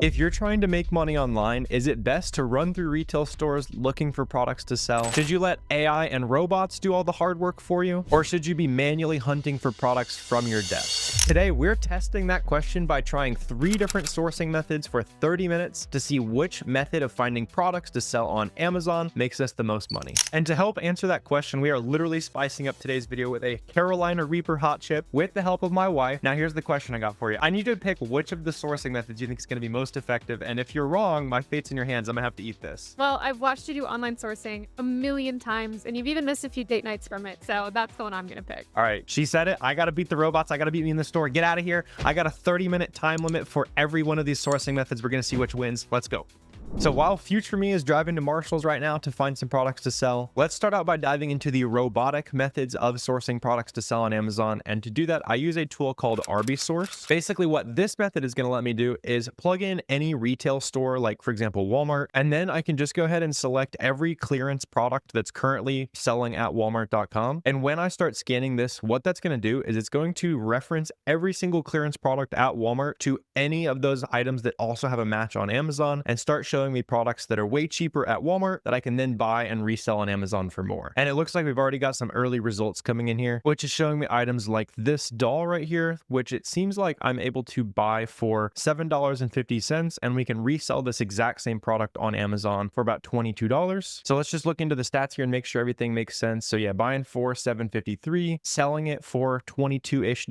If you're trying to make money online, is it best to run through retail stores looking for products to sell? Should you let AI and robots do all the hard work for you? Or should you be manually hunting for products from your desk? Today, we're testing that question by trying 3 different sourcing methods for 30 minutes to see which method of finding products to sell on Amazon makes us the most money. And to help answer that question, we are literally spicing up today's video with a Carolina Reaper hot chip with the help of my wife. Now, here's the question I got for you. I need you to pick which of the sourcing methods you think is going to be most effective, and if you're wrong, my fate's in your hands. I'm gonna have to eat this. Well, I've watched you do online sourcing a million times, and you've even missed a few date nights from it, so that's the one I'm gonna pick. All right, she said it. I gotta beat the robots. I gotta beat me in the store. Get out of here. I got a 30-minute time limit for every one of these sourcing methods. We're gonna see which wins. Let's go. So while future me is driving to Marshall's right now to find some products to sell, let's start out by diving into the robotic methods of sourcing products to sell on Amazon. And to do that, I use a tool called RBSource. Basically, what this method is going to let me do is plug in any retail store, like for example, Walmart, and then I can just go ahead and select every clearance product that's currently selling at walmart.com. And when I start scanning this, what that's going to do is it's going to reference every single clearance product at Walmart to any of those items that also have a match on Amazon and start showing me products that are way cheaper at Walmart that I can then buy and resell on Amazon for more. And it looks like we've already got some early results coming in here, which is showing me items like this doll right here, which it seems like I'm able to buy for $7.50, and we can resell this exact same product on Amazon for about $22. So let's just look into the stats here and make sure everything makes sense. So yeah, buying for $7.53, selling it for $22-ish,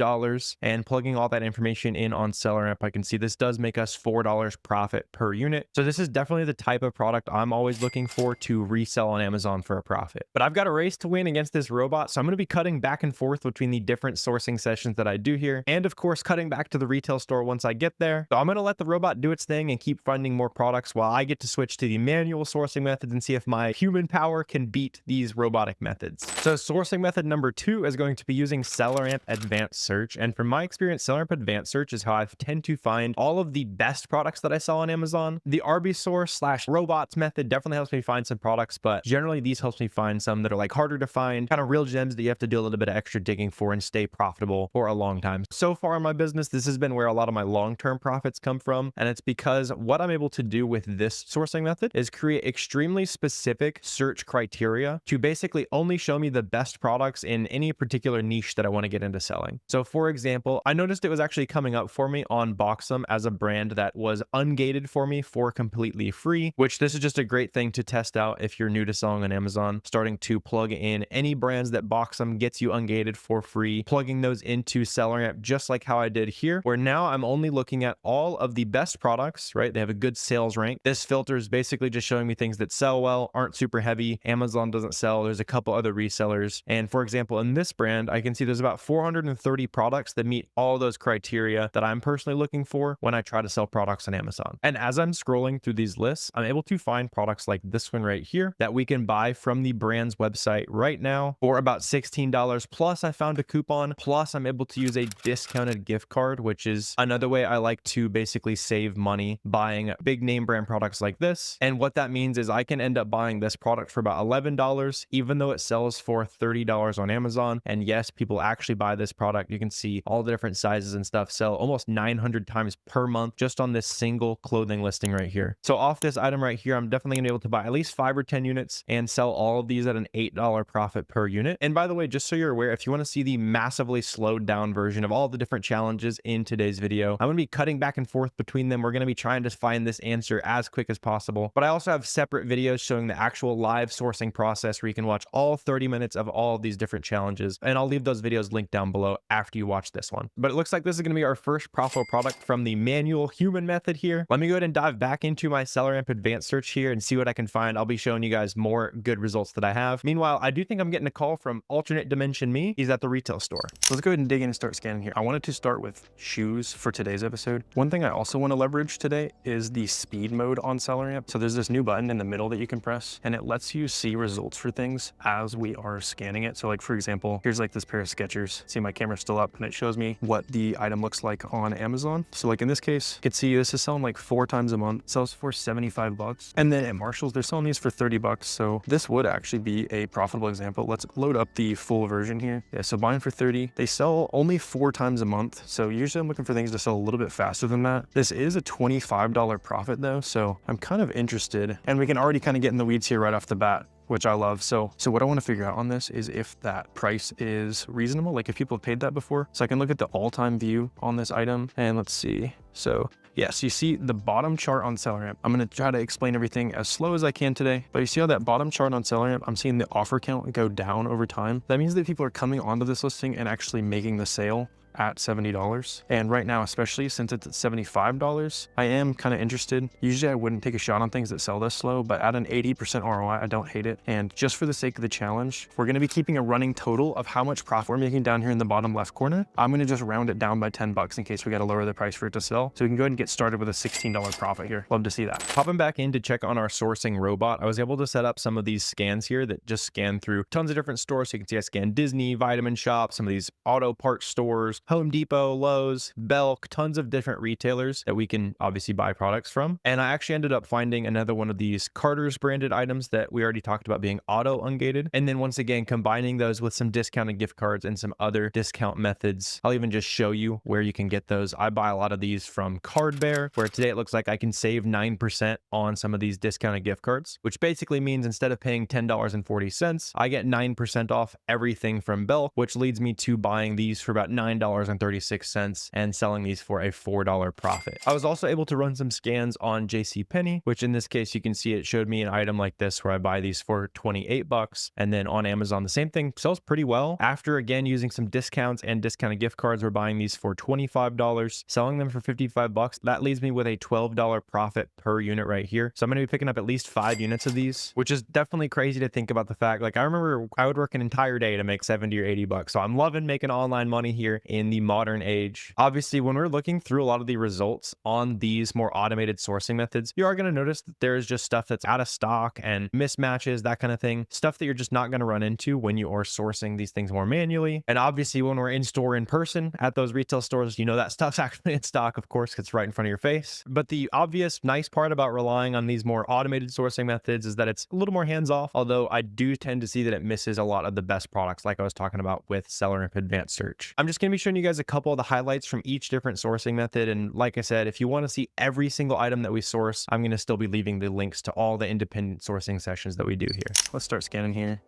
and plugging all that information in on SellerAmp, I can see this does make us $4 profit per unit. So this is definitely the type of product I'm always looking for to resell on Amazon for a profit. But I've got a race to win against this robot, so I'm going to be cutting back and forth between the different sourcing sessions that I do here, and of course cutting back to the retail store once I get there. So I'm going to let the robot do its thing and keep finding more products while I get to switch to the manual sourcing methods and see if my human power can beat these robotic methods. So sourcing method number 2 is going to be using SellerAmp Advanced Search, and from my experience, SellerAmp Advanced Search is how I tend to find all of the best products that I sell on Amazon. The RBSource/robots method definitely helps me find some products, but generally these helps me find some that are like harder to find, kind of real gems that you have to do a little bit of extra digging for and stay profitable for a long time. So far in my business, this has been where a lot of my long-term profits come from, and it's because what I'm able to do with this sourcing method is create extremely specific search criteria to basically only show me the best products in any particular niche that I want to get into selling. So for example, I noticed it was actually coming up for me on Boxem as a brand that was ungated for me for completely free, which this is just a great thing to test out if you're new to selling on Amazon, starting to plug in any brands that Boxem gets you ungated for free, plugging those into SellerAmp just like how I did here, where now I'm only looking at all of the best products, right? They have a good sales rank. This filter is basically just showing me things that sell well, aren't super heavy. Amazon doesn't sell. There's a couple other resellers. And for example, in this brand, I can see there's about 430 products that meet all those criteria that I'm personally looking for when I try to sell products on Amazon. And as I'm scrolling through these lists, I'm able to find products like this one right here that we can buy from the brand's website right now for about $16. Plus I found a coupon. Plus I'm able to use a discounted gift card, which is another way I like to basically save money buying big name brand products like this. And what that means is I can end up buying this product for about $11, even though it sells for $30 on Amazon. And yes, people actually buy this product. You can see all the different sizes and stuff sell almost 900 times per month just on this single clothing listing right here. So off this item right here, I'm definitely gonna be able to buy at least 5 or 10 units and sell all of these at an $8 profit per unit. And by the way, just so you're aware, if you want to see the massively slowed down version of all the different challenges in today's video, I'm going to be cutting back and forth between them. We're going to be trying to find this answer as quick as possible, but I also have separate videos showing the actual live sourcing process where you can watch all 30 minutes of all of these different challenges, and I'll leave those videos linked down below after you watch this one. But it looks like this is going to be our first profitable product from the manual human method here. Let me go ahead and dive back into my SellerAmp Advanced Search here and see what I can find. I'll be showing you guys more good results that I have. Meanwhile, I do think I'm getting a call from alternate dimension me. He's at the retail store. So let's go ahead and dig in and start scanning here. I wanted to start with shoes for today's episode. One thing I also want to leverage today is the speed mode on SellerAmp. So there's this new button in the middle that you can press, and it lets you see results for things as we are scanning it. So like, for example, here's like this pair of Skechers. See, my camera's still up and it shows me what the item looks like on Amazon. So like in this case, you can see this is selling like 4 times a month. It sells for for 75 bucks. And then at Marshall's, they're selling these for 30 bucks. So this would actually be a profitable example. Let's load up the full version here. Yeah, so buying for 30. They sell only 4 times a month. So usually I'm looking for things to sell a little bit faster than that. This is a $25 profit though. So I'm kind of interested, and we can already kind of get in the weeds here right off the bat, which I love. So what I want to figure out on this is if that price is reasonable, like if people have paid that before. So I can look at the all-time view on this item, and let's see. So yes, you see the bottom chart on SellerAmp. I'm going to try to explain everything as slow as I can today, but you see how that bottom chart on SellerAmp, I'm seeing the offer count go down over time. That means that people are coming onto this listing and actually making the sale at $70. And right now, especially since it's at $75, I am kind of interested. Usually I wouldn't take a shot on things that sell this slow, but at an 80% ROI, I don't hate it. And just for the sake of the challenge, we're going to be keeping a running total of how much profit we're making down here in the bottom left corner. I'm going to just round it down by 10 bucks in case we got to lower the price for it to sell. So we can go ahead and get started with a $16 profit here. Love to see that. Popping back in to check on our sourcing robot, I was able to set up some of these scans here that just scan through tons of different stores. So you can see I scanned Disney, Vitamin Shop, some of these auto parts stores, Home Depot, Lowe's, Belk, tons of different retailers that we can obviously buy products from. And I actually ended up finding another one of these Carter's branded items that we already talked about being auto ungated. And then once again, combining those with some discounted gift cards and some other discount methods. I'll even just show you where you can get those. I buy a lot of these from Card Bear, where today it looks like I can save 9% on some of these discounted gift cards, which basically means instead of paying $10.40, I get 9% off everything from Belk, which leads me to buying these for about $9.36 and selling these for a $4 profit. I was also able to run some scans on JCPenney, which in this case, you can see it showed me an item like this where I buy these for 28 bucks. And then on Amazon, the same thing sells pretty well. After again, using some discounts and discounted gift cards, we're buying these for $25, selling them for 55 bucks. That leaves me with a $12 profit per unit right here. So I'm going to be picking up at least 5 units of these, which is definitely crazy to think about the fact, like I remember I would work an entire day to make 70 or 80 bucks. So I'm loving making online money here in the modern age. Obviously, when we're looking through a lot of the results on these more automated sourcing methods, you are going to notice that there's just stuff that's out of stock and mismatches, that kind of thing. Stuff that you're just not going to run into when you are sourcing these things more manually. And obviously, when we're in store in person at those retail stores, you know that stuff's actually in stock, of course, 'cause it's right in front of your face. But the obvious nice part about relying on these more automated sourcing methods is that it's a little more hands-off, although I do tend to see that it misses a lot of the best products, like I was talking about with SellerAmp Advanced Search. I'm just going to be showing you guys a couple of the highlights from each different sourcing method. And like I said, if you want to see every single item that we source, I'm going to still be leaving the links to all the independent sourcing sessions that we do here. Let's start scanning here.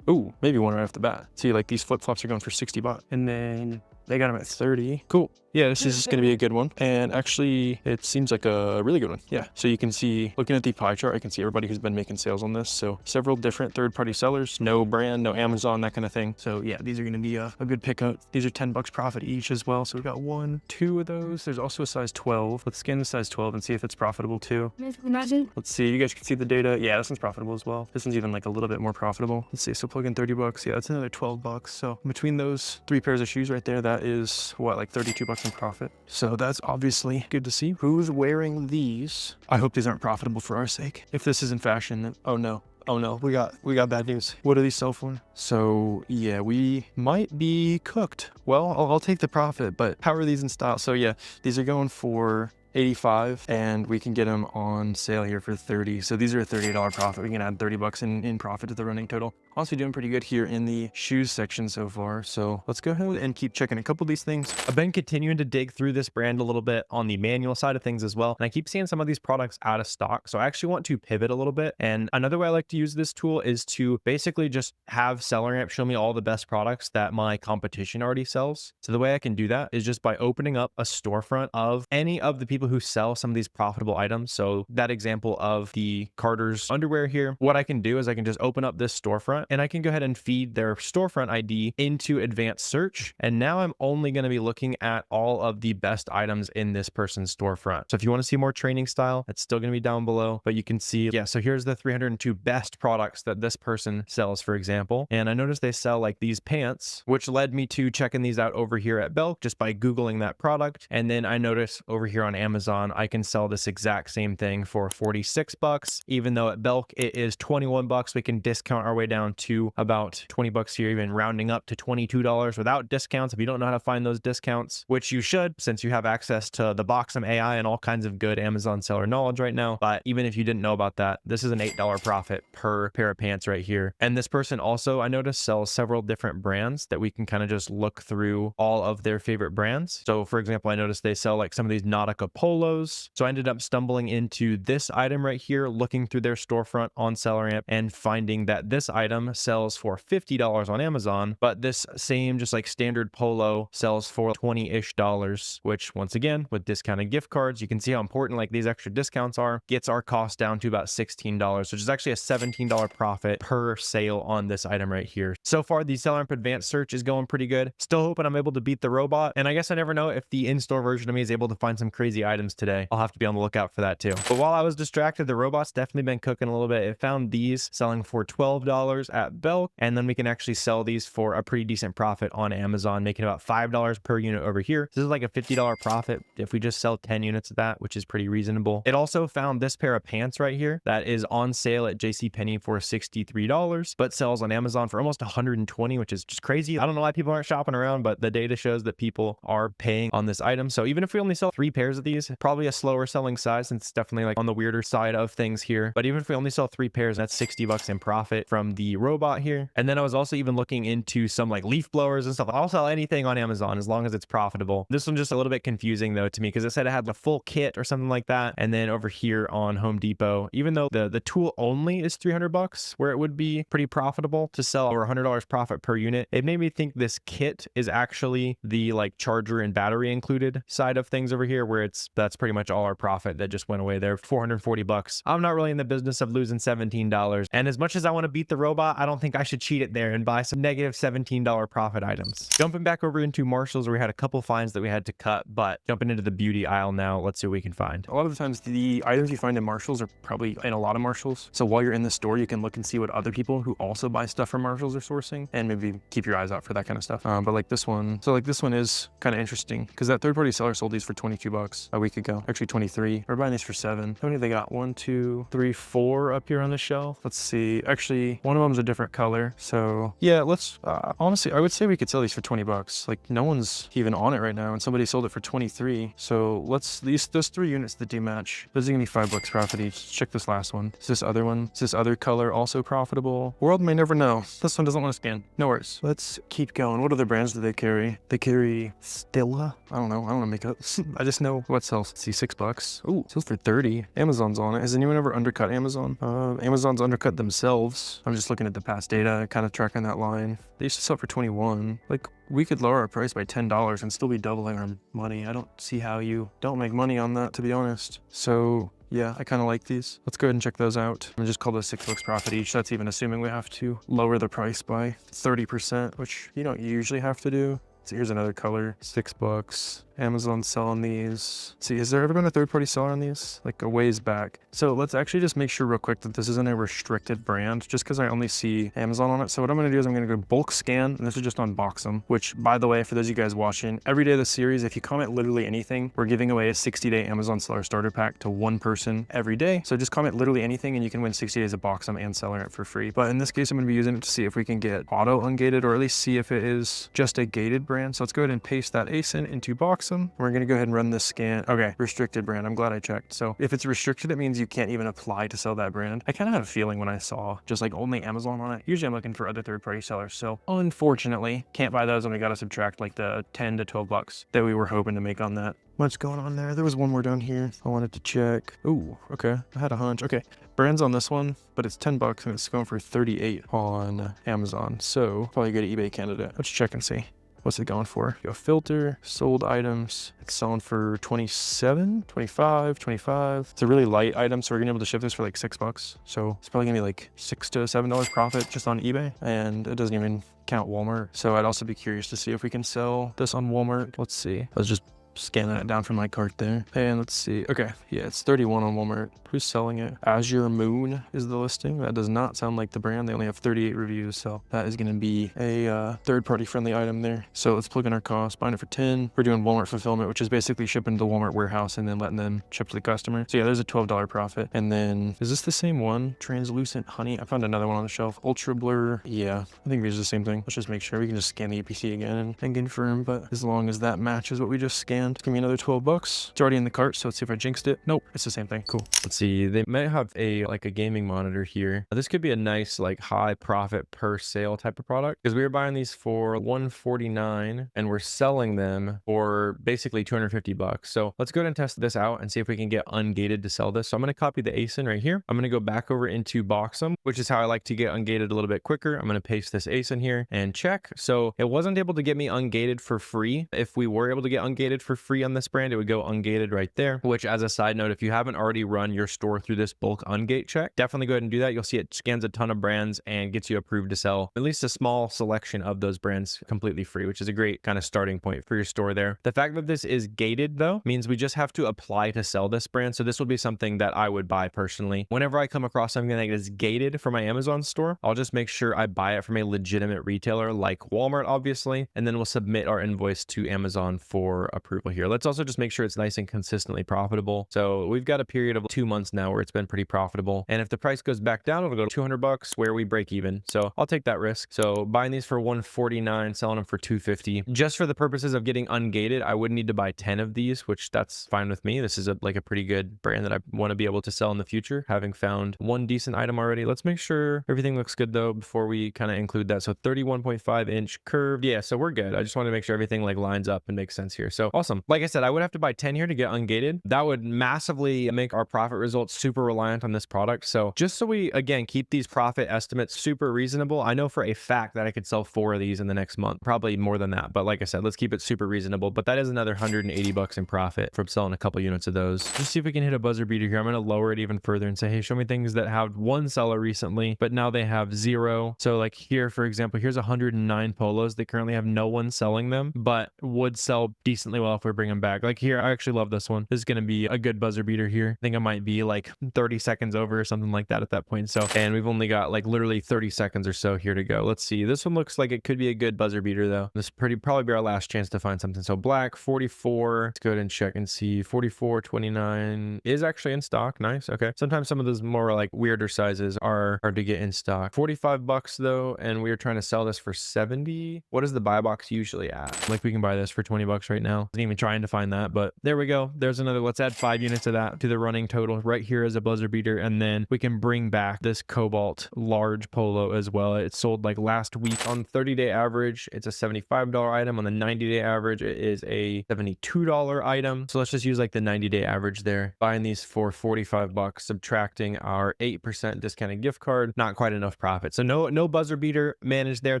Ooh, maybe one right off the bat. See, like these flip-flops are going for 60 bucks. And then they got them at 30. Cool. Yeah, this is going to be a good one. And actually, it seems like a really good one. Yeah. So you can see, looking at the pie chart, I can see everybody who's been making sales on this. So several different third-party sellers, no brand, no Amazon, that kind of thing. So yeah, these are going to be a good pickup. These are 10 bucks profit each as well. So we got 1, 2 of those. There's also a size 12. Let's scan the size 12 and see if it's profitable too. Let's see. You guys can see the data. Yeah, this one's profitable as well. This one's even like a little bit more profitable. Let's see. So plug in 30 bucks. Yeah, that's another 12 bucks. So between those 3 pairs of shoes right there, that is what, like 32 bucks in profit. So that's obviously good to see. Who's wearing these? I hope these aren't profitable for our sake. If this is in fashion, then oh no. Oh no, we got bad news. What do these sell for? So yeah, we might be cooked. Well, I'll take the profit, but how are these in style? So yeah, these are going for 85 and we can get them on sale here for 30. So these are a $38 profit. We can add 30 bucks in profit to the running total. Also doing pretty good here in the shoes section so far. So let's go ahead and keep checking a couple of these things. I've been continuing to dig through this brand a little bit on the manual side of things as well. And I keep seeing some of these products out of stock. So I actually want to pivot a little bit. And another way I like to use this tool is to basically just have SellerAmp show me all the best products that my competition already sells. So the way I can do that is just by opening up a storefront of any of the people who sell some of these profitable items. So that example of the Carter's underwear here, what I can do is I can just open up this storefront and I can go ahead and feed their storefront ID into advanced search. And now I'm only going to be looking at all of the best items in this person's storefront. So if you want to see more training style, it's still going to be down below, but you can see, yeah, so here's the 302 best products that this person sells, for example. And I noticed they sell like these pants, which led me to checking these out over here at Belk just by Googling that product. And then I noticed over here on Amazon, Amazon, I can sell this exact same thing for 46 bucks. Even though at Belk it is 21 bucks, we can discount our way down to about 20 bucks here, even rounding up to $22 without discounts. If you don't know how to find those discounts, which you should, since you have access to the Boxem AI and all kinds of good Amazon seller knowledge right now. But even if you didn't know about that, this is an $8 profit per pair of pants right here. And this person also, I noticed, sells several different brands that we can kind of just look through all of their favorite brands. So for example, I noticed they sell like some of these Nautica polos. So I ended up stumbling into this item right here, looking through their storefront on SellerAmp and finding that this item sells for $50 on Amazon, but this same just like standard polo sells for $20-ish, which once again, with discounted gift cards, you can see how important like these extra discounts are, gets our cost down to about $16, which is actually a $17 profit per sale on this item right here. So far, the SellerAmp Advanced Search is going pretty good. Still hoping I'm able to beat the robot. And I guess I never know if the in-store version of me is able to find some crazy items today. I'll have to be on the lookout for that too. But while I was distracted, the robot's definitely been cooking a little bit. It found these selling for $12 at Belk, and then we can actually sell these for a pretty decent profit on Amazon, making about $5 per unit over here. This is like a $50 profit if we just sell 10 units of that, which is pretty reasonable. It also found this pair of pants right here that is on sale at JCPenney for $63, but sells on Amazon for almost $120, which is just crazy. I don't know why people aren't shopping around, but the data shows that people are paying on this item. So even if we only sell 3 pairs of these, probably a slower selling size, since it's definitely like on the weirder side of things here. But even if we only sell 3 pairs, that's $60 in profit from the robot here. And then I was also even looking into some like leaf blowers and stuff. I'll sell anything on Amazon as long as it's profitable. This one's just a little bit confusing though to me, because it said it had the full kit or something like that. And then over here on Home Depot, even though the tool only is $300, where it would be pretty profitable to sell over $100 profit per unit, it made me think this kit is actually the like charger and battery included side of things over here, where that's pretty much all our profit that just went away there, $440. I'm not really in the business of losing $17. And as much as I want to beat the robot, I don't think I should cheat it there and buy some negative $17 profit items. Jumping back over into Marshalls, where we had a couple finds that we had to cut, but jumping into the beauty aisle now, let's see what we can find. A lot of the times the items you find in Marshalls are probably in a lot of Marshalls. So while you're in the store, you can look and see what other people who also buy stuff from Marshalls are sourcing, and maybe keep your eyes out for that kind of stuff. But like this one, so like this one is kind of interesting because that third-party seller sold these for $22 a week ago. Actually 23. We're buying these for 7. How many they got? 1, 2, 3, 4 up here on the shelf. Let's see. Actually, one of them's a different color. So yeah, let's honestly, I would say we could sell these for $20. Like no one's even on it right now, and somebody sold it for 23. So let's those 3 units that do match. Those are gonna be $5 profit each. Check this last one. Is this other one? Is this other color also profitable? World may never know. This one doesn't want to scan. No worries. Let's keep going. What other brands do they carry? They carry Stilla. I don't know. I don't want to make up. I just know what sells. Let's see, $6. Ooh, sells for 30. Amazon's on it. Has anyone ever undercut Amazon? Amazon's undercut themselves. I'm just looking at the past data, kind of tracking that line. They used to sell for 21. Like, we could lower our price by $10 and still be doubling our money. I don't see how you don't make money on that, to be honest. So yeah, I kind of like these. Let's go ahead and check those out. I'm just call those $6 profit each. That's even assuming we have to lower the price by 30%, which you don't usually have to do. So here's another color, $6. Amazon's selling these. Let's see, has there ever been a third-party seller on these? Like a ways back. So let's actually just make sure real quick that this isn't a restricted brand, just because I only see Amazon on it. So what I'm gonna do is I'm gonna go bulk scan, and this is just on Boxem, which by the way, for those of you guys watching, every day of the series, if you comment literally anything, we're giving away a 60-day Amazon Seller Starter Pack to one person every day. So just comment literally anything and you can win 60 days of Boxem and SellerAmp for free. But in this case, I'm gonna be using it to see if we can get auto ungated, or at least see if it is just a gated brand. So let's go ahead and paste that ASIN into Boxem. We're gonna go ahead and run this scan. Okay, restricted brand. I'm glad I checked. So if it's restricted, it means you can't even apply to sell that brand. I kind of had a feeling when I saw just like only Amazon on it. Usually I'm looking for other third-party sellers. So unfortunately, can't buy those, and we got to subtract like the 10 to 12 bucks that we were hoping to make on that. What's going on there? There was one more down here I wanted to check. Ooh, okay. I had a hunch. Okay, brands on this one, but it's $10 and it's going for 38 on Amazon. So probably a good eBay candidate. Let's check and see. What's it going for? Go filter, sold items. It's selling for 27, 25, 25. It's a really light item, so we're gonna be able to ship this for like $6. So it's probably gonna be like $6 to $7 profit just on eBay. And it doesn't even count Walmart. So I'd also be curious to see if we can sell this on Walmart. Let's see. Let's just scan that down from my cart there. And let's see. Okay, yeah, it's 31 on Walmart. Who's selling it? Azure Moon is the listing. That does not sound like the brand. They only have 38 reviews, so that is going to be a third-party friendly item there. So let's plug in our cost, buying it for 10. We're doing Walmart fulfillment, which is basically shipping to the Walmart warehouse and then letting them ship to the customer. So yeah, there's a $12 profit. And then, is this the same one? Translucent honey. I found another one on the shelf. Ultra blur. Yeah, I think these are the same thing. Let's just make sure. We can just scan the APC again and confirm, but as long as that matches what we just scanned, it's gonna be another 12 bucks. It's already in the cart, so let's see if I jinxed it. Nope, it's the same thing. Cool. Let's see, they might have a gaming monitor here. This could be a nice like high profit per sale type of product, because we were buying these for $149 and we're selling them for basically 250 bucks. So let's go ahead and test this out and see if we can get ungated to sell this. So I'm going to copy the ASIN right here. I'm going to go back over into Boxem, which is how I like to get ungated a little bit quicker. I'm going to paste this ASIN here and check. So it wasn't able to get me ungated for free. If we were able to get ungated for free on this brand, it would go ungated right there, which, as a side note, if you haven't already run your store through this bulk ungate check, definitely go ahead and do that. You'll see it scans a ton of brands and gets you approved to sell at least a small selection of those brands completely free, which is a great kind of starting point for your store there. The fact that this is gated though means we just have to apply to sell this brand. So this will be something that I would buy personally. Whenever I come across something that is gated for my Amazon store, I'll just make sure I buy it from a legitimate retailer like Walmart, obviously, and then we'll submit our invoice to Amazon for approval here. Let's also just make sure it's nice and consistently profitable. So we've got a period of 2 months now where it's been pretty profitable. And if the price goes back down, it'll go to 200 bucks where we break even. So I'll take that risk. So buying these for $149, selling them for $250. Just for the purposes of getting ungated, I would need to buy 10 of these, which that's fine with me. This is a pretty good brand that I want to be able to sell in the future, having found one decent item already. Let's make sure everything looks good though before we kind of include that. So 31.5 inch curved. Yeah, so we're good. I just want to make sure everything like lines up and makes sense here. So awesome. Like I said, I would have to buy 10 here to get ungated. That would massively make our profit results super reliant on this product. So just so we, again, keep these profit estimates super reasonable, I know for a fact that I could sell 4 of these in the next month, probably more than that. But like I said, let's keep it super reasonable. But that is another 180 bucks in profit from selling a couple units of those. Just see if we can hit a buzzer beater here. I'm going to lower it even further and say, hey, show me things that have one seller recently, but now they have 0. So like here, for example, here's 109 polos. They currently have no one selling them, but would sell decently well if we bring them back. Like here, I actually love this one. This is going to be a good buzzer beater here. I think I might be like 30 seconds over or something like that at that point. So, and we've only got like literally 30 seconds or so here to go. Let's see. This one looks like it could be a good buzzer beater though. This probably be our last chance to find something. So black 44. Let's go ahead and check and see. 44.29 is actually in stock. Nice. Okay. Sometimes some of those more like weirder sizes are hard to get in stock. 45 bucks though, and we are trying to sell this for 70. What is the buy box usually at? Like we can buy this for 20 bucks right now. Wasn't even trying to find that, but there we go. There's another. Let's add 5 units of that to the running total right here as a buzzer beater, and then we can bring back this cobalt large polo as well. It sold like last week on 30-day average. It's a $75 item. On the 90-day average, it is a $72 item. So let's just use like the 90-day average there. Buying these for 45 bucks, subtracting our 8% discounted gift card, not quite enough profit. So no buzzer beater managed there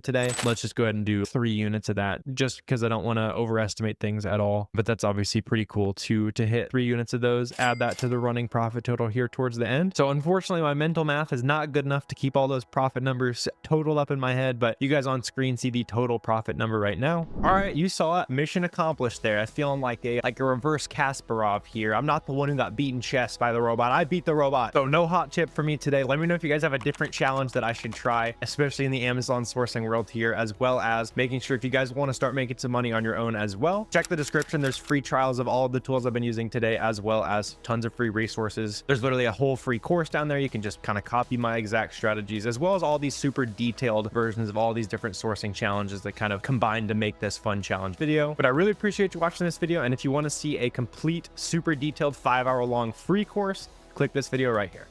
today. Let's just go ahead and do 3 units of that, just because I don't want to overestimate things at all. But that's obviously pretty cool to hit 3 units of those, add that to the running profit total here towards the end. So unfortunately, my mental math is not good enough to keep all those profit numbers total up in my head, but you guys on screen see the total profit number right now. All right, you saw it. Mission accomplished there. I'm feeling like a reverse Kasparov here. I'm not the one who got beaten chess by the robot. I beat the robot. So no hot tip for me today. Let me know if you guys have a different challenge that I should try, especially in the Amazon sourcing world here, as well as making sure if you guys want to start making some money on your own as well. Check the description. There's free trials of all of the tools I've been using today, as well as tons of free resources. There's literally a whole free course down there. You can just kind of copy my exact strategies, as well as all these super detailed versions of all these different sourcing challenges that kind of combine to make this fun challenge video. But I really appreciate you watching this video. And if you want to see a complete, super detailed 5-hour long free course, click this video right here.